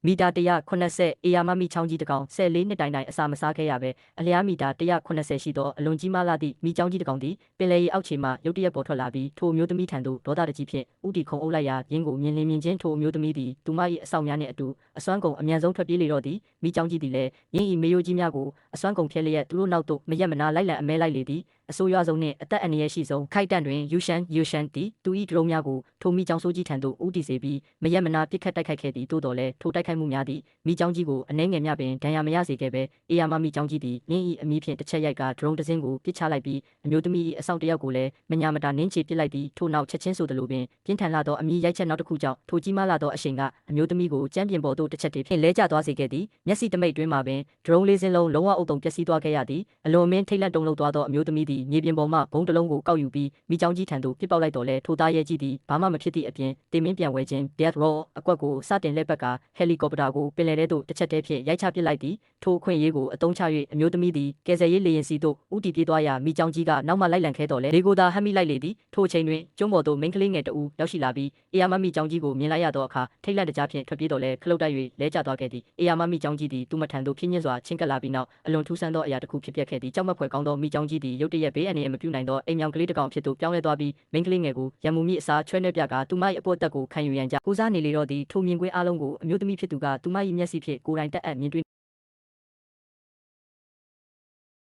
မီတာ180အေယာမမီချောင်းကြီးတစ်ကောင်14နှစ်တိုင်အစာမစားခဲ့ရပဲအလျားမီတာ180ရှိသောအလွန်ကြီးမားလာသည့်မီချောင်းကြီးတစ်ကောင်သည်ပင်လယ်ရေအောက်ခြေမှရုတ်တရက်ပေါ်ထွက်လာပြီးထိုအမျိုးသမီးထံသို့ဒေါသတကြီးဖြင့်ဥတီခုံအုပ်လိုက်ရာရင်းကိုမြင်ချင်းထိုအမျိုးသမီးသည်သူမ၏အဆောင်များနှင့်အတူအစွမ်းကုန်အမြန်ဆုံးထွက်ပြေးလေတော့သည်မီချောင်းကြီးသည်လည်းရင်း၏မေယိုကြီးများကိုအစွမ်းကုန်ဖျက်လျက်သူတို့နောက်သို့မရက်မနာလိုက်လံအမဲလိုက်လေသည်အဆိုးရွားဆုံးနှင့်အသက်အန္တရာယ်ရှိဆုံးခိုက်တန့်တွင်ယူရှန်သည်သူ၏ဒရုန်းများကိုထိုမီချောင်းဆိုးကြီးထံသို့ဦးတည်စေပြီးမရက်မနာပစ်ခတ်တိုက်ခိုက်ခဲ့သည်သို့တော်လည်းထိုတိုက်ခိုက်မှုများသည်မီချောင်းကြီးကိုအနှဲငယ်များပင်ဒဏ်ရာမရစေခဲ့ပဲအေယာမမီချောင်းကြီးသည်နင်း၏အမီးဖြင့်တစ်ချက်ရိုက်ကဒရုန်းတစ်စင်းကိုပစ်ချလိုက်ပြီးအမျိုးသမီး၏အဆောင်တစ်ယောက်ကိုလည်းမညာမတာနင်းချေပစ်လိုက်သည်ထို့နောက်ချက်ချင်းဆိုသလိုပင်ပြင်းထန်လာသောအမီးရိုက်ချက်နောက်တစ်ခုကြောင့်ထိုကြီးမားလာသောအရှိန်ကအမျိုးသမီးကိုကြမ်းပြင်ပေါ်သို့တစ်ချက်တည်းဖြင့်လဲကျသွားစေခဲ့သည်မျက်စိတမိတ်တွင်မှပင်ဒရုန်းလေးစင်းလုံးလုံးဝအုပ်တုံပျက်စီးသွားခဲ့ရသည်အလွန်မင်းထိတ်လန့်တုန်လှုပ်သွားသောအမျိုးသမီးသည်မြေပြင်ပေါ်မှဘုံတစ်လုံးကိုကောက်ယူပြီးမီချောင်းကြီးထံသို့ပစ်ပေါက်လိုက်တော်လဲထိုသားရဲကြီးသည်ဘာမှမဖြစ်သည့်အပြင်တင်မင်းပြန်ဝဲခြင်း death roll အကွက်ကိုစတင်လက်ပတ်ကဟယ်လီကော်ပတာကိုပင်လယ်ထဲသို့တစ်ချက်တည်းဖြင့်ရိုက်ချပစ်လိုက်သည်ထိုအခွင့်အရေးကိုအသုံးချ၍အမျိုးသမီးသည်ကယ်ဆယ်ရေးလေယာဉ်စီသို့ဦးတည်ပြေးသွားရာမီချောင်းကြီးကနောက်မှလိုက်လံခဲတော်လဲလေကိုသာဟမ်းမိလိုက်လေသည်ထိုအချိန်တွင်ကျွန်းပေါ်သို့မိန်းကလေးငယ်တဦးရောက်ရှိလာပြီးအေယာမမီချောင်းကြီးကိုမြင်လိုက်ရသောအခါထိတ်လန့်တကြားဖြင့်ထွက်ပြေးတော်လဲခလုတ်တိုက်၍လဲကျသွားခဲ့သည်အေယာမမီချောင်းကြီးသည်သူမထံသို့ဖြင်းညင်းစွာချင်းကပ်လာပြီးနောက်အလွန်ထူးဆန်းသောအရာတစ်ခုဖြစ်ပျက်ခဲ့သည်ကြောက်မက်ဖွယ်ကောင်းသောမီချောင်းကြီးသည်ရုတ်တရက်ဘေးအန္တရာယ်မပြုနိုင်သောအိမ်မြောင်ကလေးတစ်ကောင်ဖြစ်သို့ပြောင်းလဲသွားပြီးမိန်းကလေးငယ်ကိုရံမူမိအစားချွဲနှဲပြကသူမ၏အပေါ်တက်ကိုခံယူရန်ကြကိုးစားနေလေတော့သည်ထိုမြင်ကွင်းအလုံးကိုအမျိုးသမီးဖြစ်သူကသူမ၏မျက်စိဖြင့်ကိုယ်တိုင်တက်အပ်မြင်တွေ့